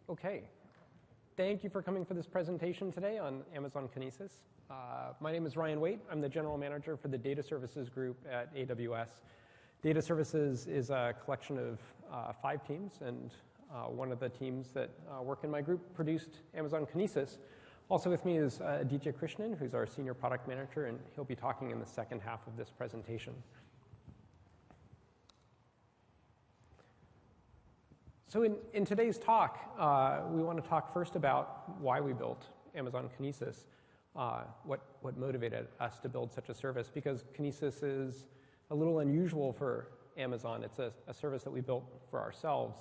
Okay. Thank you for coming for this presentation today on Amazon Kinesis. My name is Ryan Waite. I'm the General Manager for the Data Services Group at AWS. Data Services is a collection of 5 teams, and one of the teams that work in my group produced Amazon Kinesis. Also with me is DJ Krishnan, who's our Senior Product Manager, and he'll be talking in the second half of this presentation. So in today's talk, we want to talk first about why we built Amazon Kinesis, what motivated us to build such a service, because Kinesis is a little unusual for Amazon. It's a service that we built for ourselves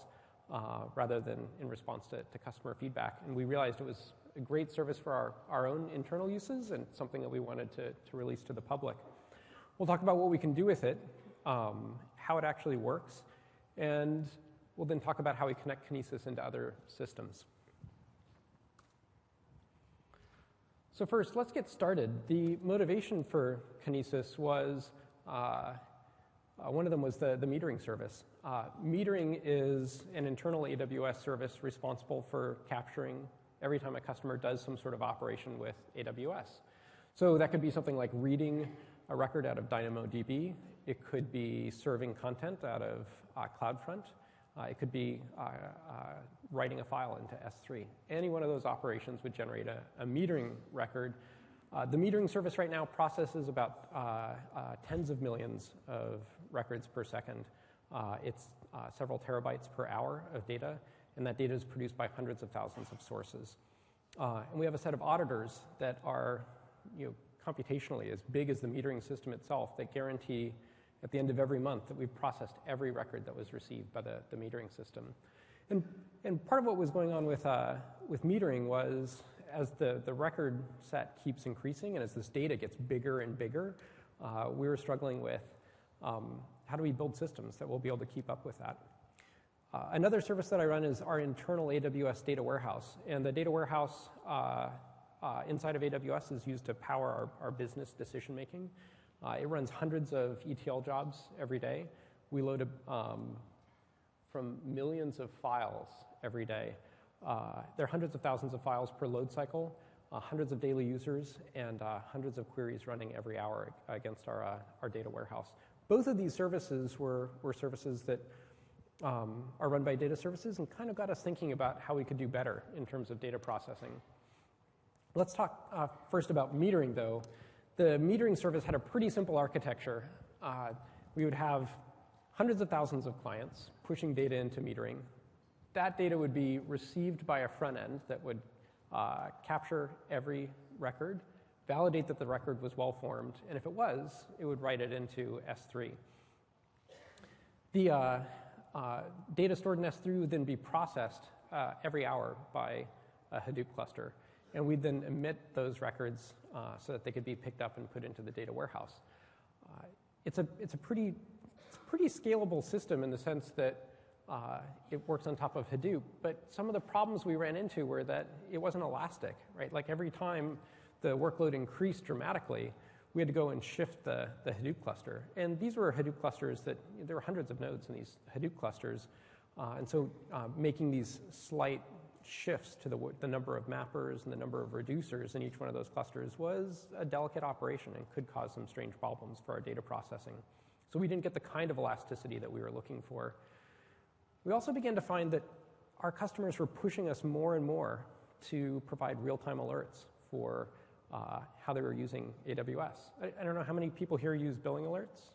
rather than in response to customer feedback. And we realized it was a great service for our own internal uses and something that we wanted to release to the public. We'll talk about what we can do with it, how it actually works, and we'll then talk about how we connect Kinesis into other systems. So first, let's get started. The motivation for Kinesis was, one of them was the metering service. Metering is an internal AWS service responsible for capturing every time a customer does some sort of operation with AWS. So that could be something like reading a record out of DynamoDB. It could be serving content out of CloudFront. It could be writing a file into S3. Any one of those operations would generate a metering record. The metering service right now processes about tens of millions of records per second. It's several terabytes per hour of data, and that data is produced by hundreds of thousands of sources. And we have a set of auditors that are computationally as big as the metering system itself that guarantee at the end of every month that we've processed every record that was received by the metering system. And part of what was going on with metering was as the record set keeps increasing and as this data gets bigger and bigger, we were struggling with how do we build systems that will be able to keep up with that. Another service that I run is our internal AWS data warehouse. And the data warehouse inside of AWS is used to power our business decision making. It runs hundreds of ETL jobs every day. We load from millions of files every day. There are hundreds of thousands of files per load cycle, hundreds of daily users, and hundreds of queries running every hour against our data warehouse. Both of these services were services that are run by data services and kind of got us thinking about how we could do better in terms of data processing. Let's talk first about metering, though. The metering service had a pretty simple architecture. We would have hundreds of thousands of clients pushing data into metering. That data would be received by a front end that would capture every record, validate that the record was well formed, and if it was, it would write it into S3. The data stored in S3 would then be processed every hour by a Hadoop cluster. And we'd then emit those records so that they could be picked up and put into the data warehouse. It's a pretty scalable system in the sense that it works on top of Hadoop. But some of the problems we ran into were that it wasn't elastic, right? Like every time the workload increased dramatically, we had to go and shift the Hadoop cluster. And these were Hadoop clusters that there were hundreds of nodes in these Hadoop clusters. And so making these slight shifts to the number of mappers and the number of reducers in each one of those clusters was a delicate operation and could cause some strange problems for our data processing. So we didn't get the kind of elasticity that we were looking for. We also began to find that our customers were pushing us more and more to provide real-time alerts for how they were using AWS. I don't know how many people here use billing alerts.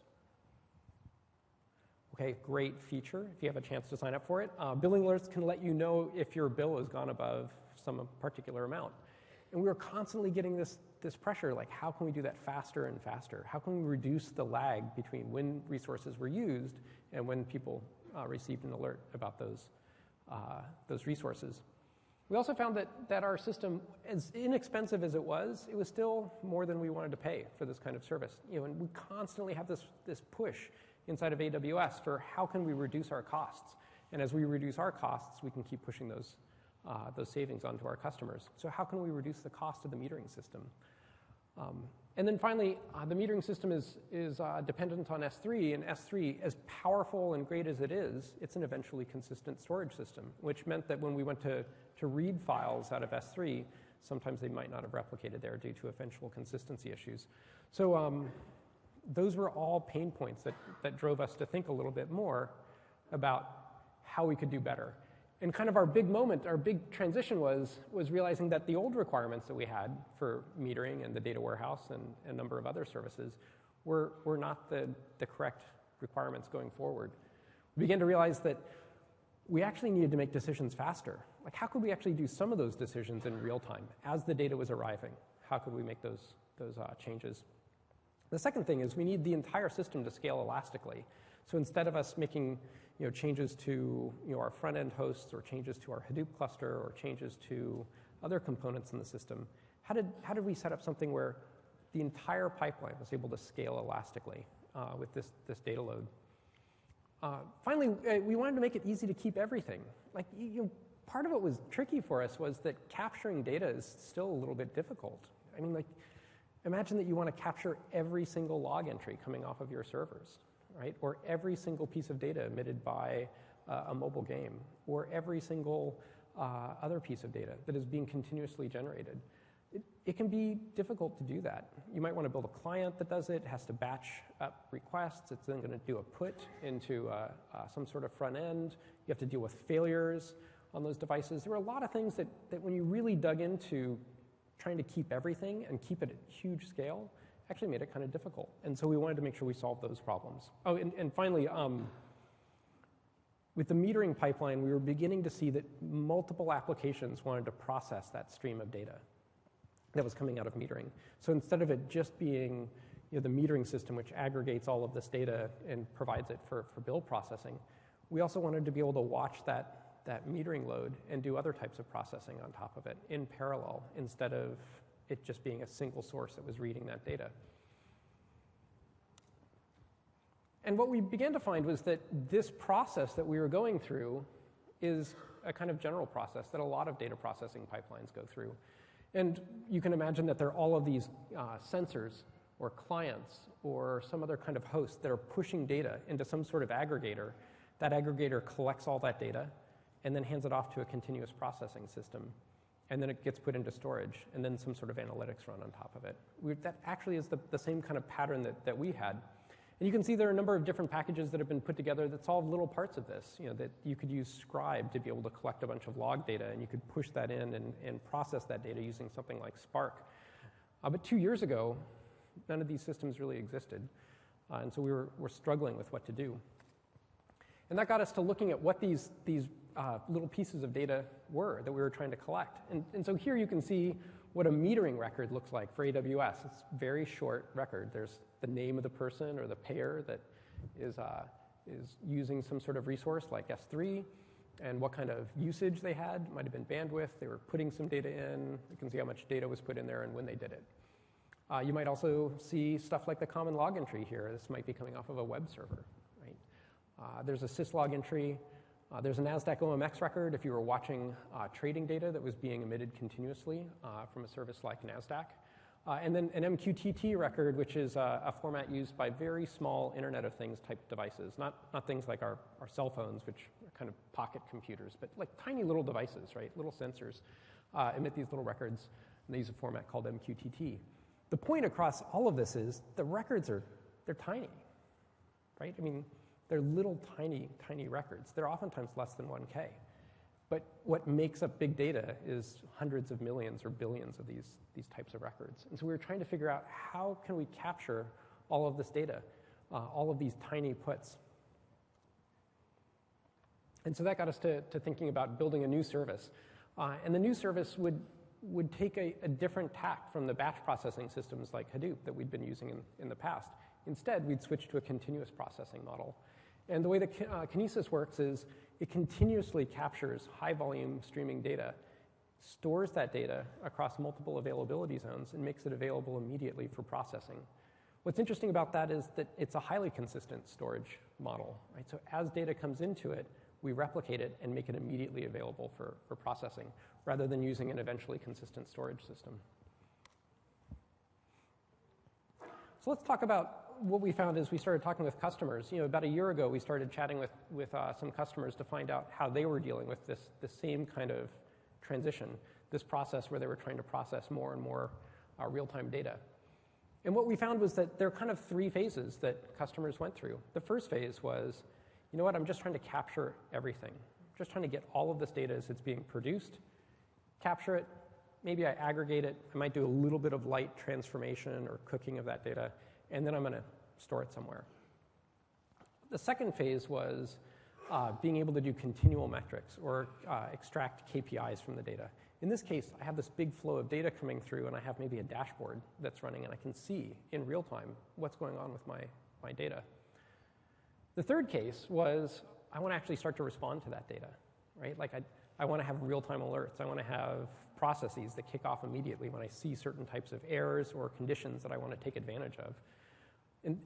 Okay, great feature if you have a chance to sign up for it. Billing alerts can let you know if your bill has gone above some particular amount. And we were constantly getting this pressure, like how can we do that faster and faster? How can we reduce the lag between when resources were used and when people received an alert about those resources? We also found that our system, as inexpensive as it was still more than we wanted to pay for this kind of service. And we constantly have this push inside of AWS for how can we reduce our costs. And as we reduce our costs, we can keep pushing those savings onto our customers. So how can we reduce the cost of the metering system? And then finally, the metering system is dependent on S3, and S3, as powerful and great as it is, it's an eventually consistent storage system, which meant that when we went to read files out of S3, sometimes they might not have replicated there due to eventual consistency issues. So those were all pain points that drove us to think a little bit more about how we could do better. And kind of our big moment, our big transition was realizing that the old requirements that we had for metering and the data warehouse and a number of other services were not the correct requirements going forward. We began to realize that we actually needed to make decisions faster. Like, how could we actually do some of those decisions in real time as the data was arriving? How could we make those changes? The second thing is we need the entire system to scale elastically. So instead of us making changes to our front-end hosts or changes to our Hadoop cluster or changes to other components in the system, how did we set up something where the entire pipeline was able to scale elastically with this data load? Finally, we wanted to make it easy to keep everything. Like, part of what was tricky for us was that capturing data is still a little bit difficult. I mean, like, imagine that you want to capture every single log entry coming off of your servers, right? Or every single piece of data emitted by a mobile game, or every single other piece of data that is being continuously generated. It can be difficult to do that. You might want to build a client that does it. It has to batch up requests. It's then going to do a put into some sort of front end. You have to deal with failures on those devices. There were a lot of things that when you really dug into trying to keep everything and keep it at huge scale actually made it kind of difficult. And so we wanted to make sure we solved those problems. Oh, and finally, with the metering pipeline, we were beginning to see that multiple applications wanted to process that stream of data that was coming out of metering. So instead of it just being the metering system, which aggregates all of this data and provides it for bill processing, we also wanted to be able to watch that metering load and do other types of processing on top of it in parallel, instead of it just being a single source that was reading that data. And what we began to find was that this process that we were going through is a kind of general process that a lot of data processing pipelines go through. And you can imagine that there are all of these sensors or clients or some other kind of host that are pushing data into some sort of aggregator. That aggregator collects all that data and then hands it off to a continuous processing system. And then it gets put into storage, and then some sort of analytics run on top of it. That actually is the same kind of pattern that we had. And you can see there are a number of different packages that have been put together that solve little parts of this. That you could use Scribe to be able to collect a bunch of log data, and you could push that in and process that data using something like Spark. But 2 years ago, none of these systems really existed. And so we were struggling with what to do. And that got us to looking at what these little pieces of data were that we were trying to collect. And so here you can see what a metering record looks like for AWS. It's a very short record. There's the name of the person or the payer that is using some sort of resource like S3, and what kind of usage they had. Might have been bandwidth. They were putting some data in. You can see how much data was put in there and when they did it. You might also see stuff like the common log entry here. This might be coming off of a web server, right? There's a syslog entry. There's a NASDAQ OMX record if you were watching trading data that was being emitted continuously from a service like NASDAQ. And then an MQTT record, which is a format used by very small Internet of Things type devices, not things like our cell phones, which are kind of pocket computers, but like tiny little devices, right? Little sensors emit these little records, and they use a format called MQTT. The point across all of this is the records they're tiny, right? I mean, they're little tiny records. They're oftentimes less than 1K. But what makes up big data is hundreds of millions or billions of these types of records. And so we were trying to figure out how can we capture all of this data, all of these tiny puts. And so that got us to thinking about building a new service. And the new service would take a different tack from the batch processing systems like Hadoop that we'd been using in the past. Instead, we'd switch to a continuous processing model. And the way that Kinesis works is it continuously captures high-volume streaming data, stores that data across multiple availability zones, and makes it available immediately for processing. What's interesting about that is that it's a highly consistent storage model, right? So as data comes into it, we replicate it and make it immediately available for processing, rather than using an eventually consistent storage system. So let's talk about what we found as we started talking with customers. About a year ago, we started chatting with some customers to find out how they were dealing with this same kind of transition, this process where they were trying to process more and more real-time data. And what we found was that there are kind of three phases that customers went through. The first phase was, you know what, I'm just trying to capture everything. I'm just trying to get all of this data as it's being produced, capture it, maybe I aggregate it, I might do a little bit of light transformation or cooking of that data, and then I'm going to store it somewhere. The second phase was being able to do continual metrics or extract KPIs from the data. In this case, I have this big flow of data coming through, and I have maybe a dashboard that's running, and I can see in real time what's going on with my data. The third case was I want to actually start to respond to that data, right? Like I want to have real-time alerts. I want to have processes that kick off immediately when I see certain types of errors or conditions that I want to take advantage of.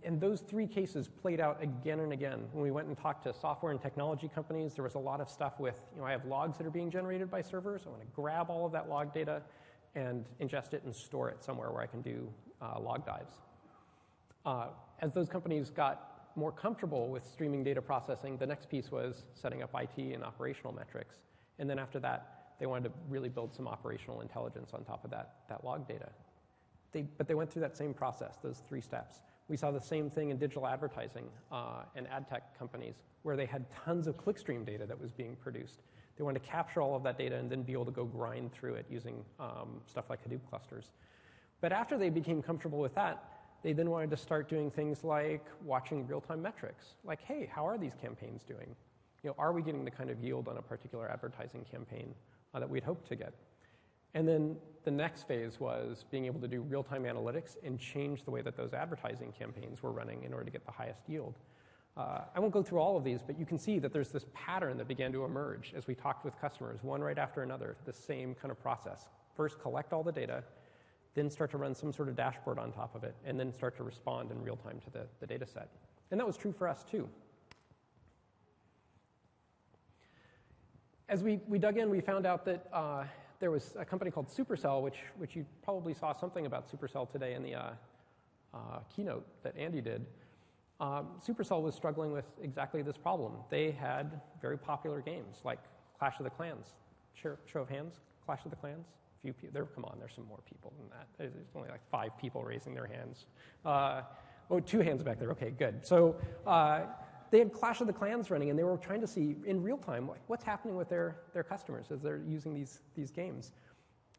And those three cases played out again and again. When we went and talked to software and technology companies, there was a lot of stuff with, I have logs that are being generated by servers. I want to grab all of that log data and ingest it and store it somewhere where I can do log dives. As those companies got more comfortable with streaming data processing, the next piece was setting up IT and operational metrics. And then after that, they wanted to really build some operational intelligence on top of that log data. But they went through that same process, those three steps. We saw the same thing in digital advertising and ad tech companies where they had tons of clickstream data that was being produced. They wanted to capture all of that data and then be able to go grind through it using stuff like Hadoop clusters. But after they became comfortable with that, they then wanted to start doing things like watching real-time metrics. Like, hey, how are these campaigns doing? Are we getting the kind of yield on a particular advertising campaign that we'd hoped to get? And then the next phase was being able to do real-time analytics and change the way that those advertising campaigns were running in order to get the highest yield. I won't go through all of these, but you can see that there's this pattern that began to emerge as we talked with customers, one right after another, the same kind of process. First, collect all the data, then start to run some sort of dashboard on top of it, and then start to respond in real time to the data set. And that was true for us, too. As we dug in, we found out that there was a company called Supercell, which you probably saw something about Supercell today in the keynote that Andy did. Supercell was struggling with exactly this problem. They had very popular games like Clash of the Clans. Show of hands, Clash of the Clans? A few people. Come on, there's some more people than that. There's only like 5 people raising their hands. 2 hands back there. Okay, good. So they had Clash of the Clans running, and they were trying to see in real time what's happening with their customers as they're using these games.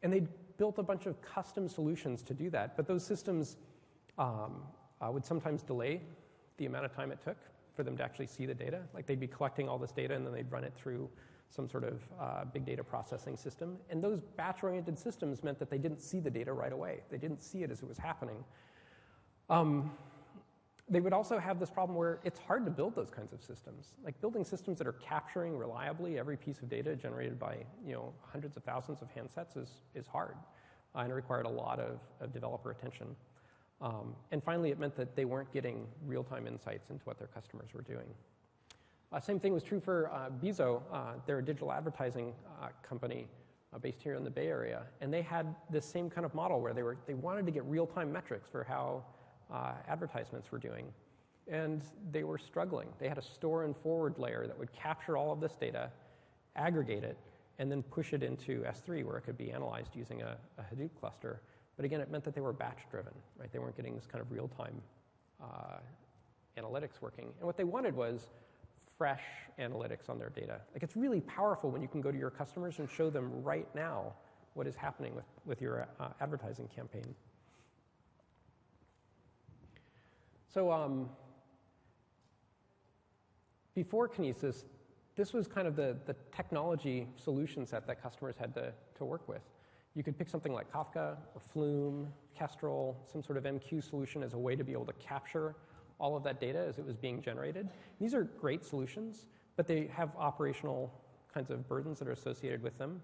And they built a bunch of custom solutions to do that, but those systems would sometimes delay the amount of time it took for them to actually see the data. Like they'd be collecting all this data, and then they'd run it through some sort of big data processing system. And those batch-oriented systems meant that they didn't see the data right away. They didn't see it as it was happening. They would also have this problem where it's hard to build those kinds of systems. Like building systems that are capturing reliably every piece of data generated by hundreds of thousands of handsets is hard, and it required a lot of developer attention. And finally, it meant that they weren't getting real-time insights into what their customers were doing. Same thing was true for Bezo. They're a digital advertising company based here in the Bay Area, and they had this same kind of model where they wanted to get real-time metrics for how advertisements were doing, and they were struggling. They had a store and forward layer that would capture all of this data, aggregate it, and then push it into S3 where it could be analyzed using a Hadoop cluster. But again, it meant that they were batch-driven, right? They weren't getting this kind of real-time analytics working. And what they wanted was fresh analytics on their data. Like it's really powerful when you can go to your customers and show them right now what is happening with your advertising campaign. So before Kinesis, this was kind of the technology solution set that customers had to work with. You could pick something like Kafka or Flume, Kestrel, some sort of MQ solution as a way to be able to capture all of that data as it was being generated. These are great solutions, but they have operational kinds of burdens that are associated with them.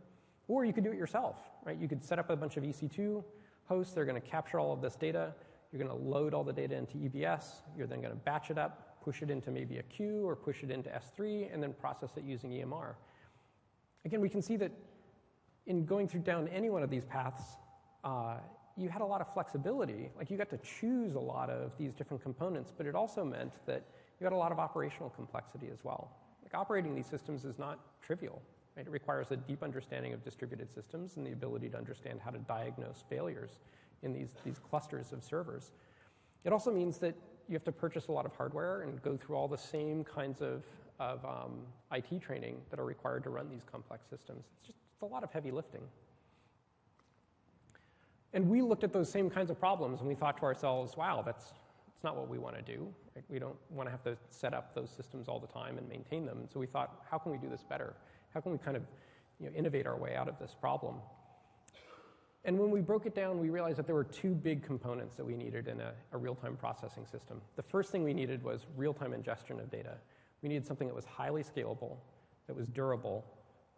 Or you could do it yourself, right? You could set up a bunch of EC2 hosts. They're going to capture all of this data. You're going to load all the data into EBS. You're then going to batch it up, push it into maybe a queue, or push it into S3, and then process it using EMR. Again, we can see that in going down any one of these paths, you had a lot of flexibility. Like, you got to choose a lot of these different components, but it also meant that you had a lot of operational complexity as well. Like, operating these systems is not trivial, right? It requires a deep understanding of distributed systems and the ability to understand how to diagnose failures in these clusters of servers. It also means that you have to purchase a lot of hardware and go through all the same kinds of IT training that are required to run these complex systems. It's a lot of heavy lifting. And we looked at those same kinds of problems and we thought to ourselves, wow, that's not what we want to do. Right? We don't want to have to set up those systems all the time and maintain them. So we thought, how can we do this better? How can we kind of innovate our way out of this problem? And when we broke it down, we realized that there were two big components that we needed in a real-time processing system. The first thing we needed was real-time ingestion of data. We needed something that was highly scalable, that was durable,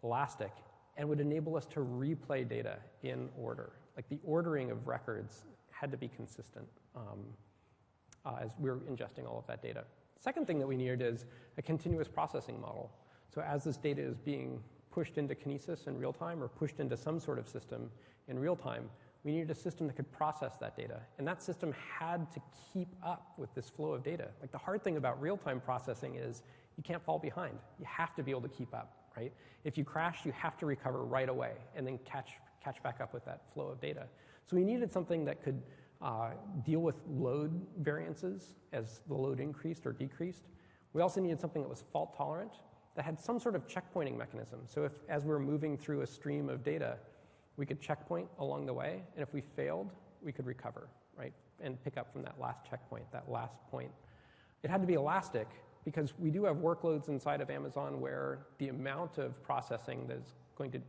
elastic, and would enable us to replay data in order. Like, the ordering of records had to be consistent as we were ingesting all of that data. Second thing that we needed is a continuous processing model. So as this data is being pushed into Kinesis in real time or pushed into some sort of system in real time, we needed a system that could process that data. And that system had to keep up with this flow of data. Like, the hard thing about real-time processing is you can't fall behind. You have to be able to keep up, right? If you crash, you have to recover right away and then catch back up with that flow of data. So we needed something that could deal with load variances as the load increased or decreased. We also needed something that was fault tolerant, that had some sort of checkpointing mechanism. So if, as we were moving through a stream of data, we could checkpoint along the way, and if we failed, we could recover, right? And pick up from that last checkpoint, that last point. It had to be elastic, because we do have workloads inside of Amazon where the amount of processing that's going to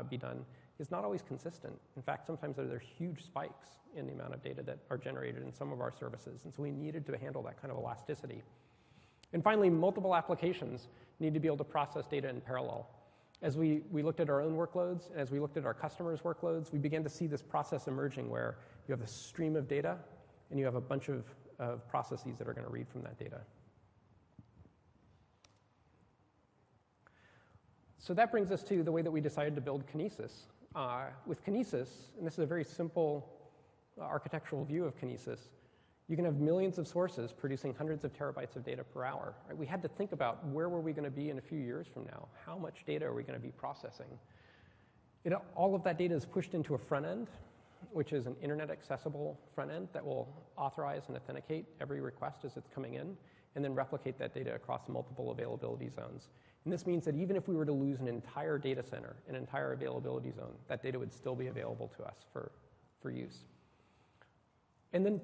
be done is not always consistent. In fact, sometimes there are huge spikes in the amount of data that are generated in some of our services, and so we needed to handle that kind of elasticity. And finally, multiple applications need to be able to process data in parallel. As we looked at our own workloads, as we looked at our customers' workloads, we began to see this process emerging where you have a stream of data and you have a bunch of processes that are going to read from that data. So that brings us to the way that we decided to build Kinesis. With Kinesis, and this is a very simple architectural view of Kinesis, you can have millions of sources producing hundreds of terabytes of data per hour. Right? We had to think about where were we going to be in a few years from now? How much data are we going to be processing? All of that data is pushed into a front end, which is an internet accessible front end that will authorize and authenticate every request as it's coming in, and then replicate that data across multiple availability zones. And this means that even if we were to lose an entire data center, an entire availability zone, that data would still be available to us for use. And then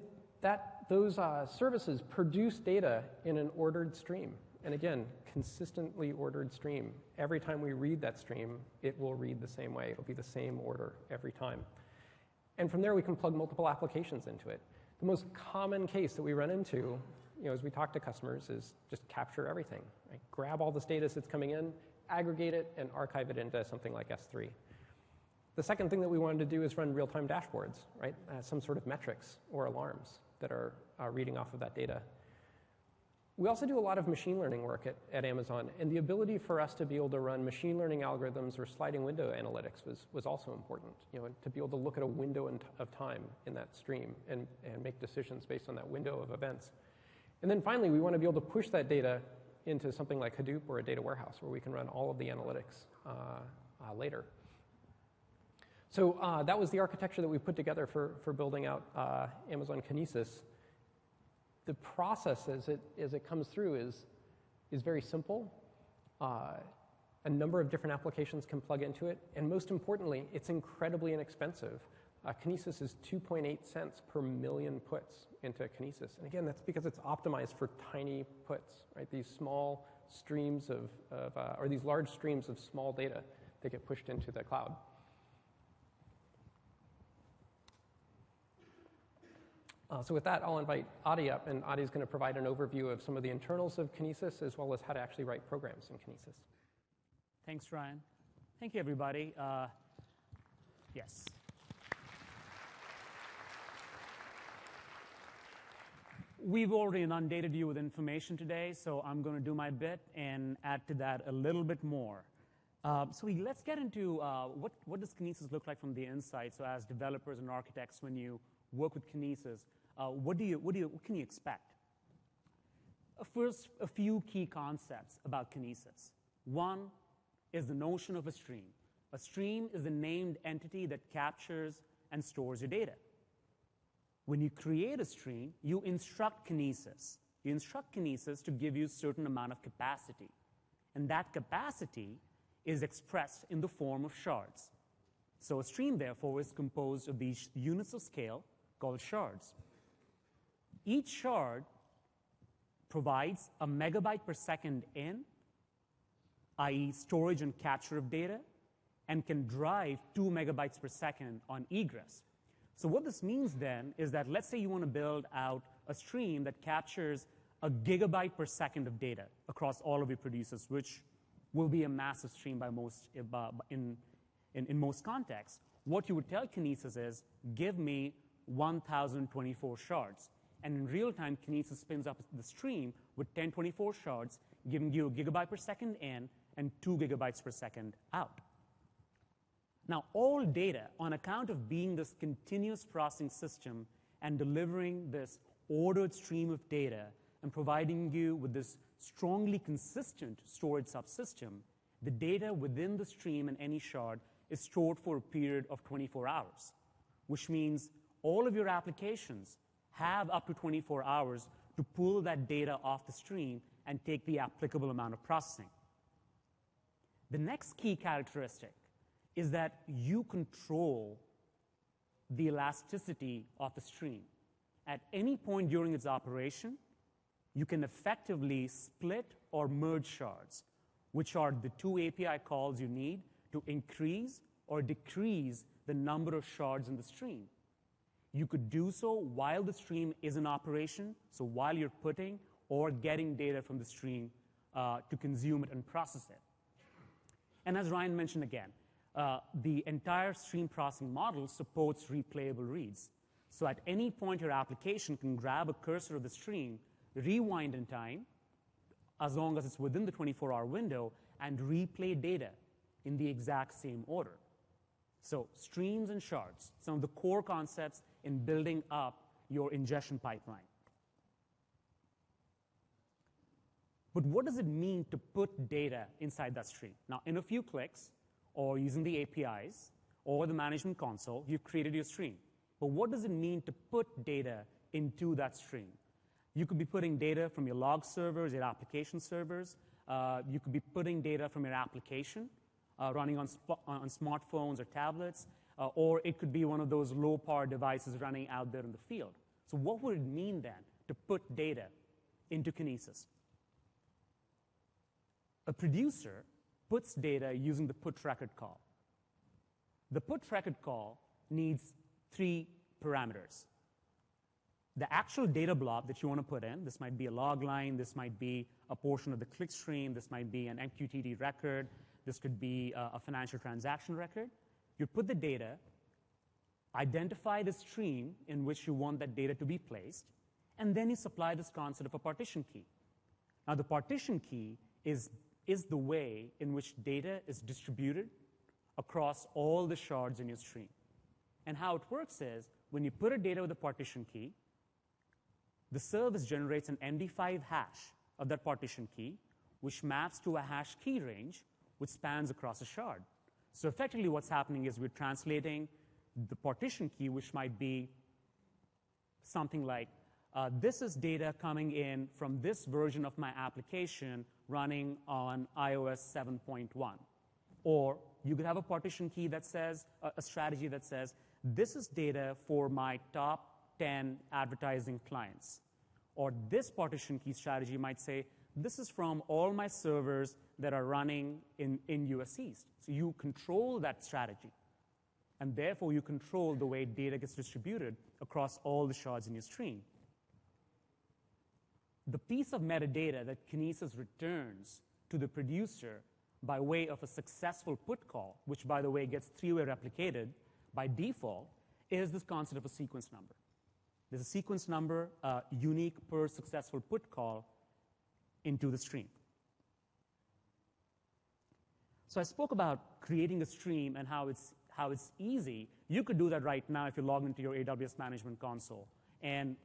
those services produce data in an ordered stream. And again, consistently ordered stream. Every time we read that stream, it will read the same way. It'll be the same order every time. And from there, we can plug multiple applications into it. The most common case that we run into, as we talk to customers, is just capture everything. Right? Grab all this data that's coming in, aggregate it, and archive it into something like S3. The second thing that we wanted to do is run real-time dashboards, right? Some sort of metrics or alarms that are reading off of that data. We also do a lot of machine learning work at Amazon, and the ability for us to be able to run machine learning algorithms or sliding window analytics was also important. To be able to look at a window of time in that stream and make decisions based on that window of events. And then finally, we want to be able to push that data into something like Hadoop or a data warehouse where we can run all of the analytics later. So that was the architecture that we put together for building out Amazon Kinesis. The process as it comes through is very simple. A number of different applications can plug into it, and most importantly, it's incredibly inexpensive. Kinesis is 2.8 cents per million puts into Kinesis. And again, that's because it's optimized for tiny puts, right? These small streams or these large streams of small data that get pushed into the cloud. So with that, I'll invite Adi up, and Adi's going to provide an overview of some of the internals of Kinesis, as well as how to actually write programs in Kinesis. Thanks, Ryan. Thank you, everybody. Yes. We've already inundated you with information today, so I'm going to do my bit and add to that a little bit more. Let's get into what does Kinesis look like from the inside. So as developers and architects, when you work with Kinesis, what can you expect? First, a few key concepts about Kinesis. One is the notion of a stream. A stream is a named entity that captures and stores your data. When you create a stream, you instruct Kinesis. You instruct Kinesis to give you a certain amount of capacity. And that capacity is expressed in the form of shards. So a stream, therefore, is composed of these units of scale called shards. Each shard provides a megabyte per second in, i.e. storage and capture of data, and can drive 2 megabytes per second on egress. So what this means then is that let's say you want to build out a stream that captures a gigabyte per second of data across all of your producers, which will be a massive stream by most, in most contexts. What you would tell Kinesis is, give me 1,024 shards. And in real time, Kinesis spins up the stream with 1024 shards, giving you a gigabyte per second in and 2 gigabytes per second out. Now, all data, on account of being this continuous processing system and delivering this ordered stream of data and providing you with this strongly consistent storage subsystem, the data within the stream and any shard is stored for a period of 24 hours, which means all of your applications have up to 24 hours to pull that data off the stream and take the applicable amount of processing. The next key characteristic is that you control the elasticity of the stream. At any point during its operation, you can effectively split or merge shards, which are the two API calls you need to increase or decrease the number of shards in the stream. You could do so while the stream is in operation, so while you're putting or getting data from the stream to consume it and process it. And as Ryan mentioned again, the entire stream processing model supports replayable reads. So at any point, your application can grab a cursor of the stream, rewind in time, as long as it's within the 24-hour window, and replay data in the exact same order. So streams and shards, some of the core concepts in building up your ingestion pipeline. But what does it mean to put data inside that stream? Now, in a few clicks, or using the APIs, or the management console, you've created your stream. But what does it mean to put data into that stream? You could be putting data from your log servers, your application servers. You could be putting data from your application running on smartphones or tablets, or it could be one of those low-power devices running out there in the field. So what would it mean then to put data into Kinesis? A producer puts data using the put record call. The put record call needs 3 parameters. The actual data blob that you want to put in, this might be a log line, this might be a portion of the click stream, this might be an MQTT record, this could be a financial transaction record. You put the data, identify the stream in which you want that data to be placed, and then you supply this concept of a partition key. Now, the partition key is the way in which data is distributed across all the shards in your stream. And how it works is, when you put a data with a partition key, the service generates an MD5 hash of that partition key, which maps to a hash key range, which spans across a shard. So effectively what's happening is we're translating the partition key, which might be something like, this is data coming in from this version of my application running on iOS 7.1. Or you could have a partition key that says, a strategy that says, this is data for my top 10 advertising clients. Or this partition key strategy might say, this is from all my servers that are running in US East. So you control that strategy. And therefore, you control the way data gets distributed across all the shards in your stream. The piece of metadata that Kinesis returns to the producer by way of a successful put call, which, by the way, gets 3-way replicated by default, is this concept of a sequence number. There's a sequence number unique per successful put call into the stream. So I spoke about creating a stream and how it's easy. You could do that right now if you log into your AWS Management Console. And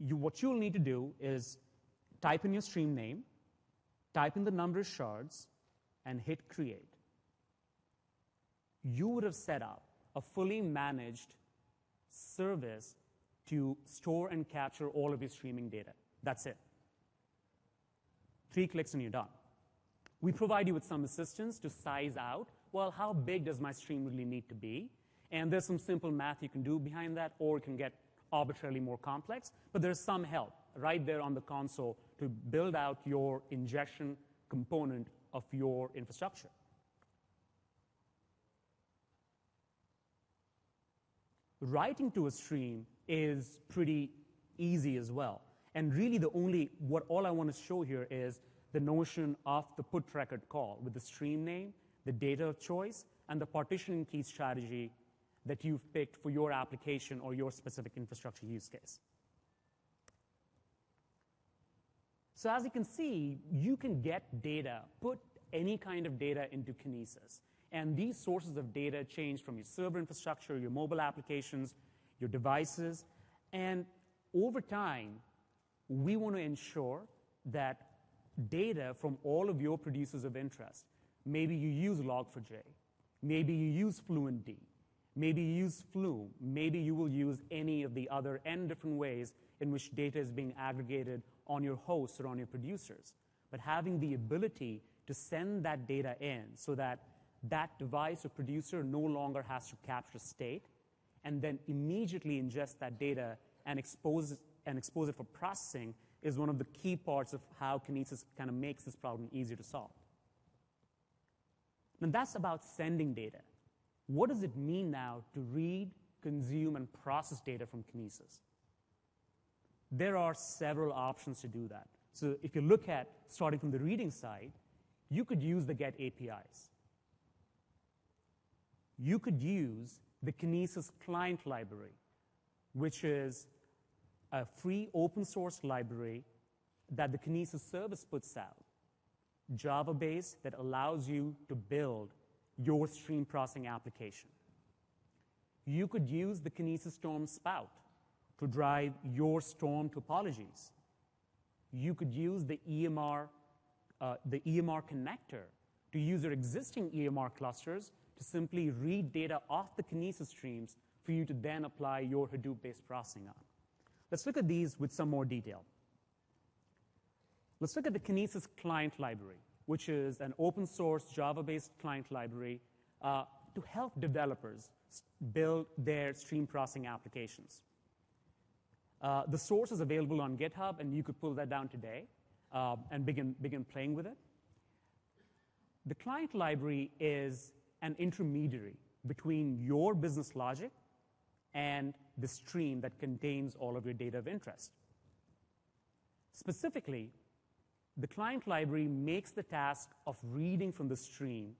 what you'll need to do is type in your stream name, type in the number of shards, and hit create. You would have set up a fully managed service to store and capture all of your streaming data. That's it. 3 clicks and you're done. We provide you with some assistance to size out, well, how big does my stream really need to be? And there's some simple math you can do behind that, or it can get arbitrarily more complex, but there's some help right there on the console to build out your ingestion component of your infrastructure. Writing to a stream is pretty easy as well. And really all I want to show here is the notion of the put record call with the stream name, the data of choice, and the partitioning key strategy that you've picked for your application or your specific infrastructure use case. So as you can see, you can get data, put any kind of data into Kinesis. And these sources of data change from your server infrastructure, your mobile applications, your devices. And over time, we want to ensure that data from all of your producers of interest, maybe you use Log4j, maybe you use FluentD, maybe you use Flume, maybe you will use any of the other n different ways in which data is being aggregated on your hosts or on your producers. But having the ability to send that data in so that that device or producer no longer has to capture state and then immediately ingest that data and expose it for processing is one of the key parts of how Kinesis kind of makes this problem easier to solve. And that's about sending data. What does it mean now to read, consume, and process data from Kinesis? There are several options to do that. So if you look at starting from the reading side, you could use the GET APIs. You could use the Kinesis client library, which is a free open source library that the Kinesis service puts out, Java-based, that allows you to build your stream processing application. You could use the Kinesis Storm Spout to drive your Storm topologies. You could use the EMR Connector to use your existing EMR clusters to simply read data off the Kinesis streams for you to then apply your Hadoop-based processing on. Let's look at these with some more detail. Let's look at the Kinesis client library, which is an open source Java-based client library to help developers build their stream processing applications. The source is available on GitHub, and you could pull that down today and begin playing with it. The client library is an intermediary between your business logic and the stream that contains all of your data of interest. Specifically, the client library makes the task of reading from the stream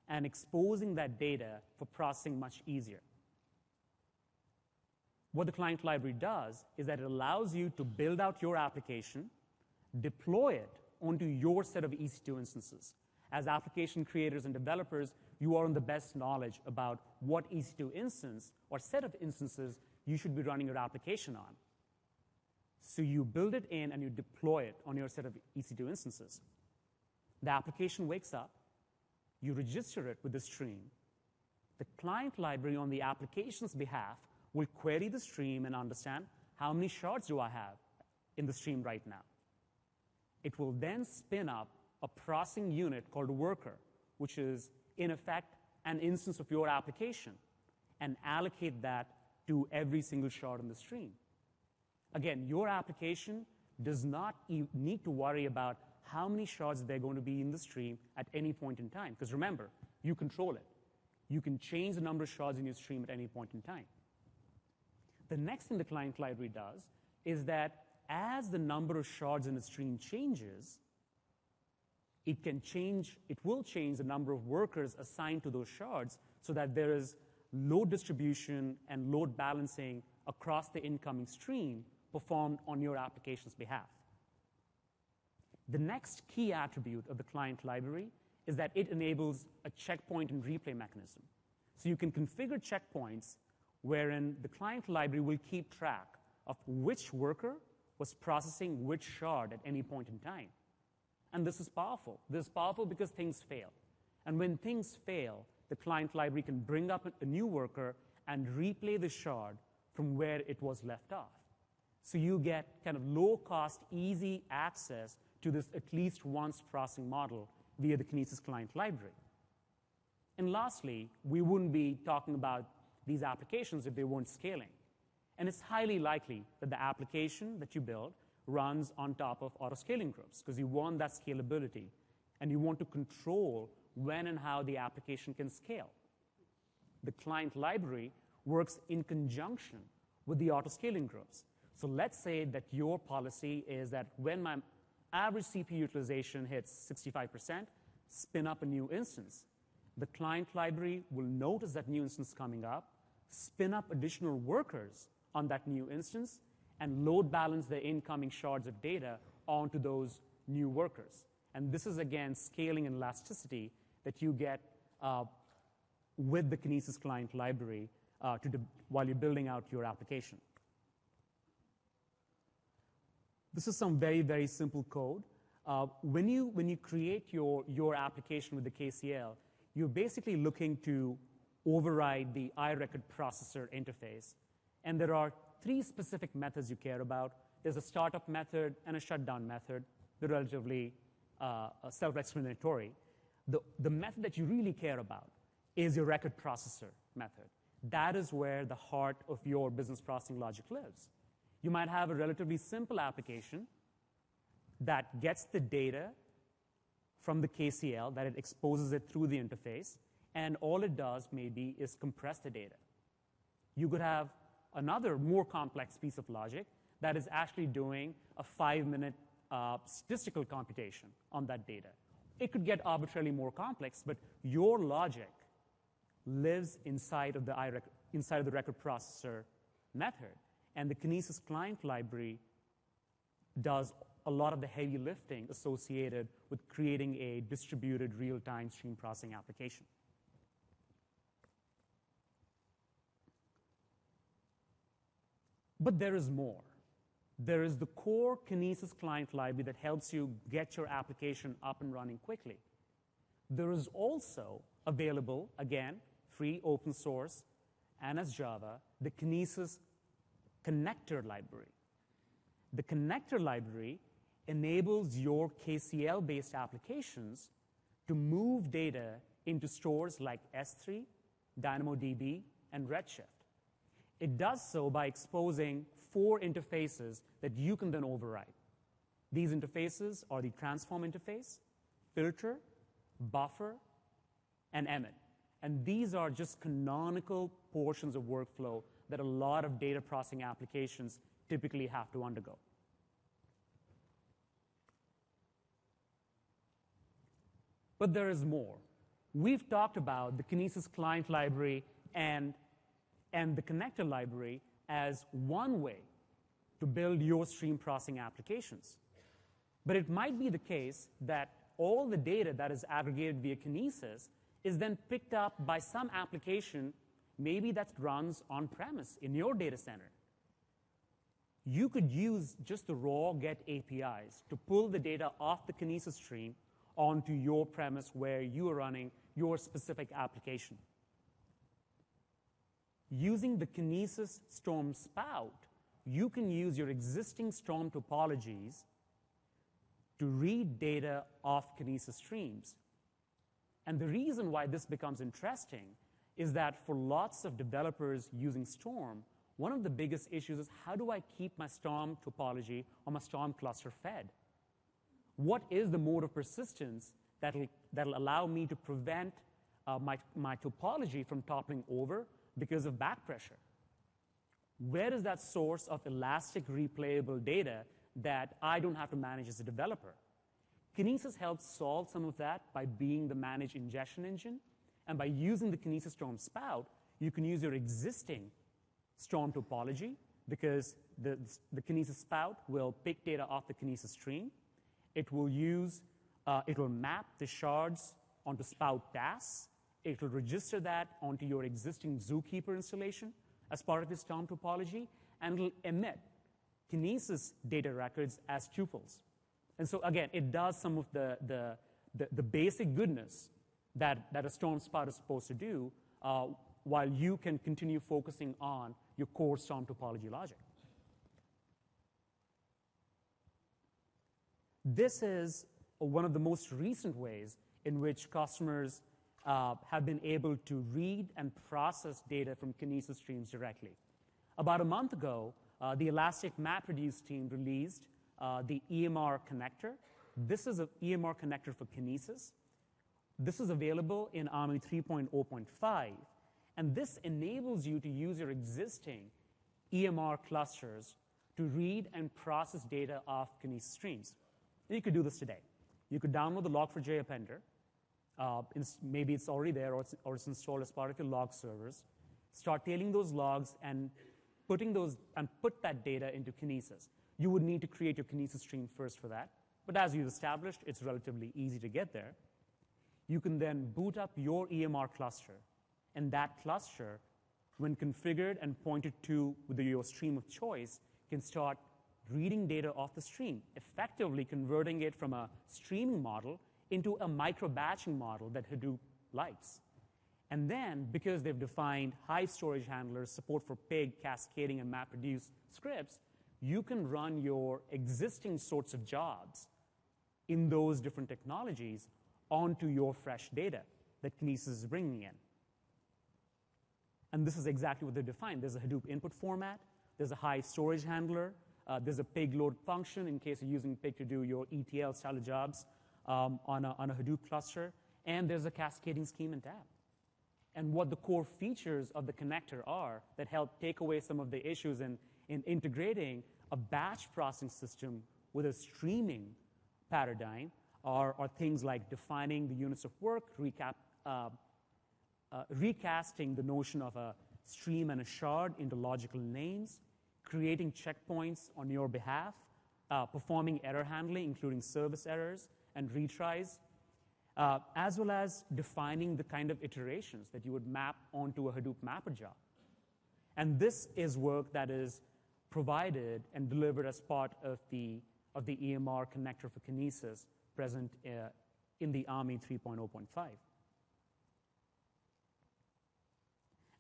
and exposing that data for processing much easier. What the client library does is that it allows you to build out your application, deploy it onto your set of EC2 instances. As application creators and developers, you are in the best knowledge about what EC2 instance or set of instances you should be running your application on. So you build it in and you deploy it on your set of EC2 instances. The application wakes up, you register it with the stream. The client library on the application's behalf will query the stream and understand how many shards do I have in the stream right now. It will then spin up a processing unit called a worker, which is, in effect, an instance of your application, and allocate that to every single shard in the stream. Again, your application does not need to worry about how many shards they're going to be in the stream at any point in time, because remember, you control it. You can change the number of shards in your stream at any point in time. The next thing the client library does is that as the number of shards in the stream changes, it will change the number of workers assigned to those shards so that there is load distribution and load balancing across the incoming stream performed on your application's behalf. The next key attribute of the client library is that it enables a checkpoint and replay mechanism. So you can configure checkpoints wherein the client library will keep track of which worker was processing which shard at any point in time. And this is powerful. This is powerful because things fail. And when things fail, the client library can bring up a new worker and replay the shard from where it was left off. So you get kind of low-cost, easy access to this at least once processing model via the Kinesis client library. And lastly, we wouldn't be talking about these applications if they weren't scaling. And it's highly likely that the application that you build runs on top of auto-scaling groups because you want that scalability and you want to control when and how the application can scale. The client library works in conjunction with the auto-scaling groups. So let's say that your policy is that when my average CPU utilization hits 65%, spin up a new instance. The client library will notice that new instance coming up, spin up additional workers on that new instance, and load balance the incoming shards of data onto those new workers. And this is, again, scaling and elasticity that you get with the Kinesis client library while you're building out your application. This is some very, very simple code. When you create your application with the KCL, you're basically looking to override the iRecord processor interface. And there are 3 specific methods you care about. There's a startup method and a shutdown method. They're relatively self-explanatory. The method that you really care about is your record processor method. That is where the heart of your business processing logic lives. You might have a relatively simple application that gets the data from the KCL, that it exposes it through the interface, and all it does maybe is compress the data. You could have another more complex piece of logic that is actually doing a 5-minute statistical computation on that data. It could get arbitrarily more complex, but your logic lives inside of the record processor method. And the Kinesis client library does a lot of the heavy lifting associated with creating a distributed real-time stream processing application. But there is more. There is the core Kinesis client library that helps you get your application up and running quickly. There is also available, again, free open source, and as Java, the Kinesis Connector library. The Connector library enables your KCL-based applications to move data into stores like S3, DynamoDB, and Redshift. It does so by exposing 4 interfaces that you can then override. These interfaces are the transform interface, filter, buffer, and emit. And these are just canonical portions of workflow that a lot of data processing applications typically have to undergo. But there is more. We've talked about the Kinesis client library and the connector library as one way to build your stream processing applications. But it might be the case that all the data that is aggregated via Kinesis is then picked up by some application, maybe that runs on-premise in your data center. You could use just the raw GET APIs to pull the data off the Kinesis stream onto your premise where you are running your specific application. Using the Kinesis Storm Spout, you can use your existing Storm topologies to read data off Kinesis streams. And the reason why this becomes interesting is that for lots of developers using Storm, one of the biggest issues is how do I keep my Storm topology or my Storm cluster fed? What is the mode of persistence that'll allow me to prevent my topology from toppling over because of back pressure? Where is that source of elastic replayable data that I don't have to manage as a developer? Kinesis helps solve some of that by being the managed ingestion engine. And by using the Kinesis Storm Spout, you can use your existing Storm topology because the Kinesis Spout will pick data off the Kinesis stream. It will map the shards onto Spout DAS. It will register that onto your existing Zookeeper installation as part of this term topology, and it'll emit Kinesis data records as tuples. And so again, it does some of the basic goodness that a Storm Spout is supposed to do, while you can continue focusing on your core Storm topology logic. This is one of the most recent ways in which customers have been able to read and process data from Kinesis streams directly. About a month ago, the Elastic MapReduce team released the EMR Connector. This is an EMR Connector for Kinesis. This is available in ARMY 3.0.5, and this enables you to use your existing EMR clusters to read and process data off Kinesis streams. And you could do this today. You could download the Log4j appender. Maybe it's already there, or it's installed as part of your log servers. Start tailing those logs and put that data into Kinesis. You would need to create your Kinesis stream first for that, but as you've established, it's relatively easy to get there. You can then boot up your EMR cluster, and that cluster, when configured and pointed to your stream of choice, can start reading data off the stream, effectively converting it from a streaming model into a micro-batching model that Hadoop likes. And then, because they've defined Hive storage handlers, support for PIG, cascading, and MapReduce scripts, you can run your existing sorts of jobs in those different technologies onto your fresh data that Kinesis is bringing in. And this is exactly what they've defined. There's a Hadoop input format. There's a Hive storage handler. There's a PIG load function in case you're using PIG to do your ETL style of jobs on a Hadoop cluster. And there's a cascading scheme and tab. And what the core features of the connector are that help take away some of the issues in integrating a batch processing system with a streaming paradigm are things like defining the units of work, recasting the notion of a stream and a shard into logical names, creating checkpoints on your behalf, performing error handling, including service errors and retries, as well as defining the kind of iterations that you would map onto a Hadoop mapper job. And this is work that is provided and delivered as part of the EMR connector for Kinesis present in the ARMY 3.0.5.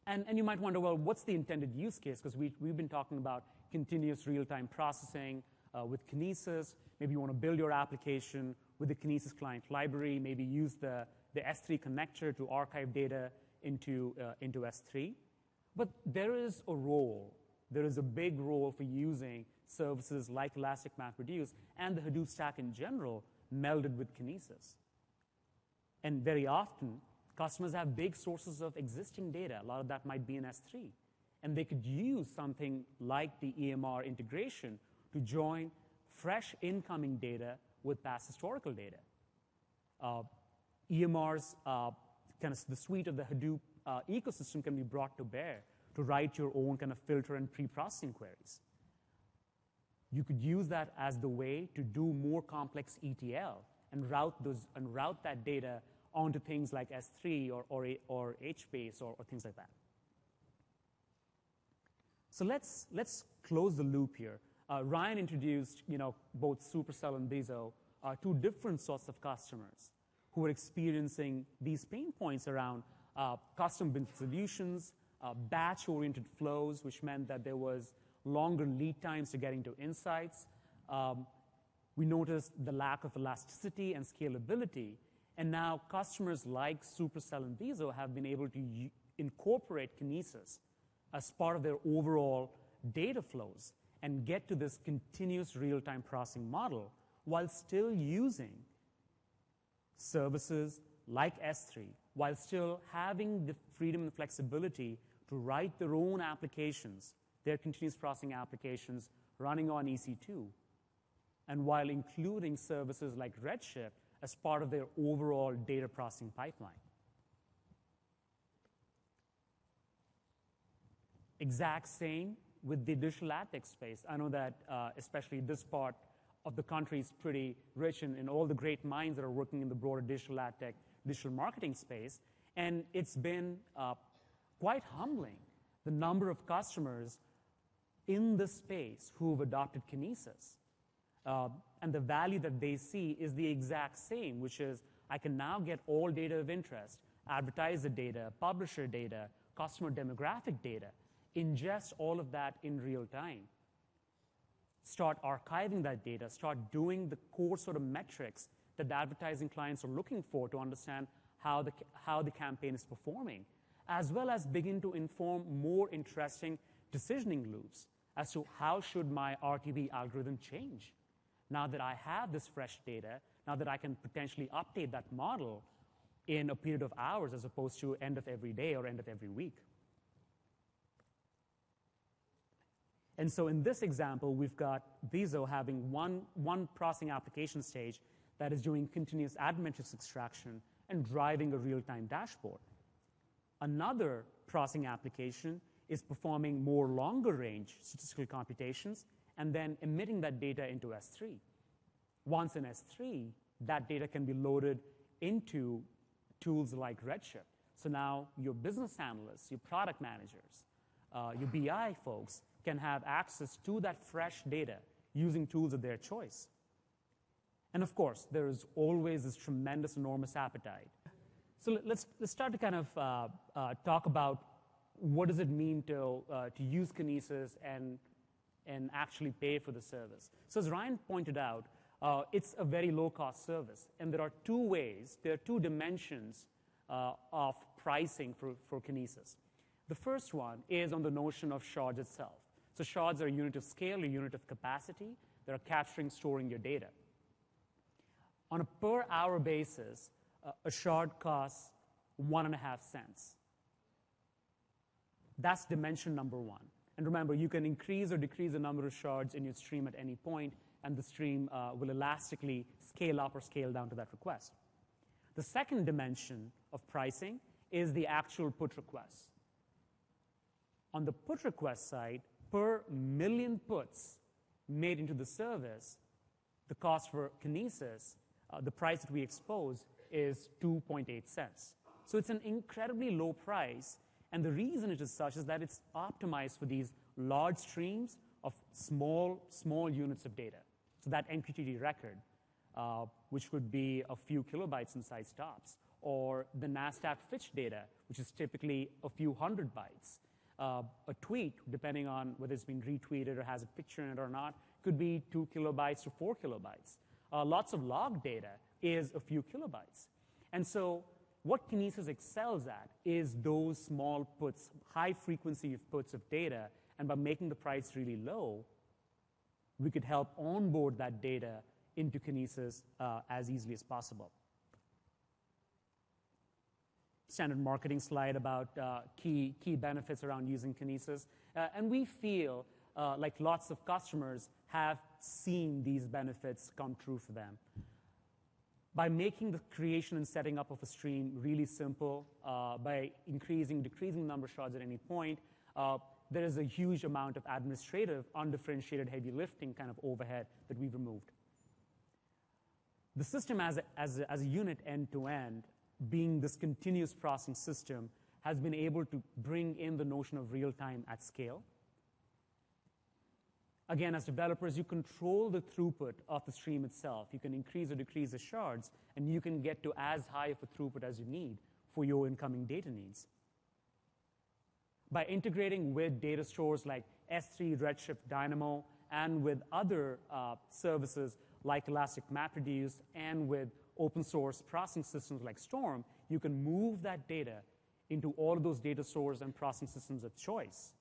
And you might wonder, well, what's the intended use case? Because we've been talking about continuous real-time processing with Kinesis. Maybe you want to build your application with the Kinesis client library, maybe use the S3 connector to archive data into S3. But there is a role. There is a big role for using services like Elastic MapReduce and the Hadoop stack in general melded with Kinesis. And very often, customers have big sources of existing data. A lot of that might be in S3. And they could use something like the EMR integration to join fresh incoming data with past historical data. EMR's kind of the suite of the Hadoop ecosystem can be brought to bear to write your own kind of filter and pre-processing queries. You could use that as the way to do more complex ETL and route that data onto things like S3 or HBase or things like that. So let's close the loop here. Ryan introduced both Supercell and Bezo, two different sorts of customers who are experiencing these pain points around custom-built solutions, batch-oriented flows, which meant that there was longer lead times to getting to insights. We noticed the lack of elasticity and scalability. And now customers like Supercell and Bezo have been able to incorporate Kinesis as part of their overall data flows and get to this continuous real-time processing model while still using services like S3, while still having the freedom and flexibility to write their own applications, their continuous processing applications running on EC2, and while including services like Redshift as part of their overall data processing pipeline. Exact same with the digital ad tech space. I know that especially this part of the country is pretty rich in all the great minds that are working in the broader digital ad tech digital marketing space, and it's been quite humbling, the number of customers in this space who've adopted Kinesis. And the value that they see is the exact same, which is I can now get all data of interest, advertiser data, publisher data, customer demographic data, ingest all of that in real time, start archiving that data, start doing the core sort of metrics that the advertising clients are looking for to understand how the campaign is performing, as well as begin to inform more interesting decisioning loops as to how should my RTB algorithm change now that I have this fresh data, now that I can potentially update that model in a period of hours as opposed to end of every day or end of every week. And so in this example, we've got Viso having one processing application stage that is doing continuous ad metrics extraction and driving a real-time dashboard. Another processing application is performing more longer-range statistical computations and then emitting that data into S3. Once in S3, that data can be loaded into tools like Redshift. So now your business analysts, your product managers, your BI folks can have access to that fresh data using tools of their choice. And of course, there is always this tremendous, enormous appetite. So let's start to kind of talk about what does it mean to use Kinesis and actually pay for the service. So as Ryan pointed out, it's a very low-cost service, and there are two dimensions of pricing for Kinesis. The first one is on the notion of shards itself. So shards are a unit of scale, a unit of capacity that are capturing, storing your data. On a per-hour basis, a shard costs 1.5 cents. That's dimension number one. And remember, you can increase or decrease the number of shards in your stream at any point, and the stream will elastically scale up or scale down to that request. The second dimension of pricing is the actual put requests. On the put request side, per million puts made into the service, the cost for Kinesis, the price that we expose, is 2.8 cents. So it's an incredibly low price, and the reason it is such is that it's optimized for these large streams of small units of data. So that MQTT record, which could be a few kilobytes in size tops, or the NASDAQ Fitch data, which is typically a few hundred bytes. A tweet, depending on whether it's been retweeted or has a picture in it or not, could be 2 kilobytes to 4 kilobytes. Lots of log data is a few kilobytes. And so what Kinesis excels at is those small puts, high frequency of puts of data, and by making the price really low, we could help onboard that data into Kinesis as easily as possible. Standard marketing slide about key benefits around using Kinesis. And we feel like lots of customers have seen these benefits come true for them. By making the creation and setting up of a stream really simple, by decreasing the number of shards at any point, there is a huge amount of administrative, undifferentiated heavy lifting kind of overhead that we've removed. The system as a unit end-to-end, being this continuous processing system, has been able to bring in the notion of real-time at scale. Again, as developers, you control the throughput of the stream itself. You can increase or decrease the shards, and you can get to as high of a throughput as you need for your incoming data needs. By integrating with data stores like S3, Redshift, Dynamo, and with other services like Elastic MapReduce, and with open source processing systems like Storm, you can move that data into all of those data stores and processing systems of choice.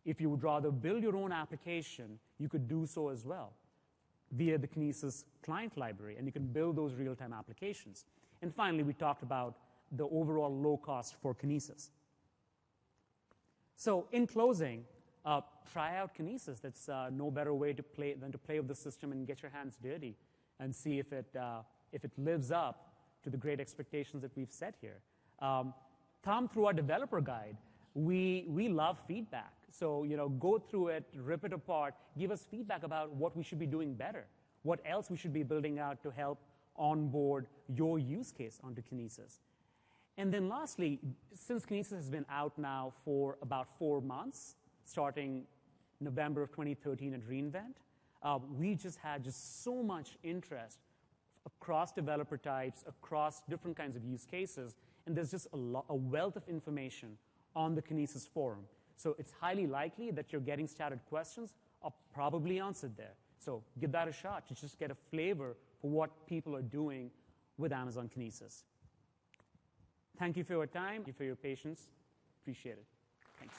If you would rather build your own application, you could do so as well via the Kinesis client library, and you can build those real-time applications. And finally, we talked about the overall low cost for Kinesis. So in closing, try out Kinesis. That's no better way to play than to play with the system and get your hands dirty and see if it lives up to the great expectations that we've set here. Thumb through our developer guide. We love feedback. So, go through it, rip it apart, give us feedback about what we should be doing better, what else we should be building out to help onboard your use case onto Kinesis. And then lastly, since Kinesis has been out now for about 4 months, starting November of 2013 at reInvent, we just had so much interest across developer types, across different kinds of use cases, and there's just a wealth of information on the Kinesis forum. So it's highly likely that your getting started questions are probably answered there. So give that a shot to just get a flavor for what people are doing with Amazon Kinesis. Thank you for your time, thank you for your patience. Appreciate it. Thanks.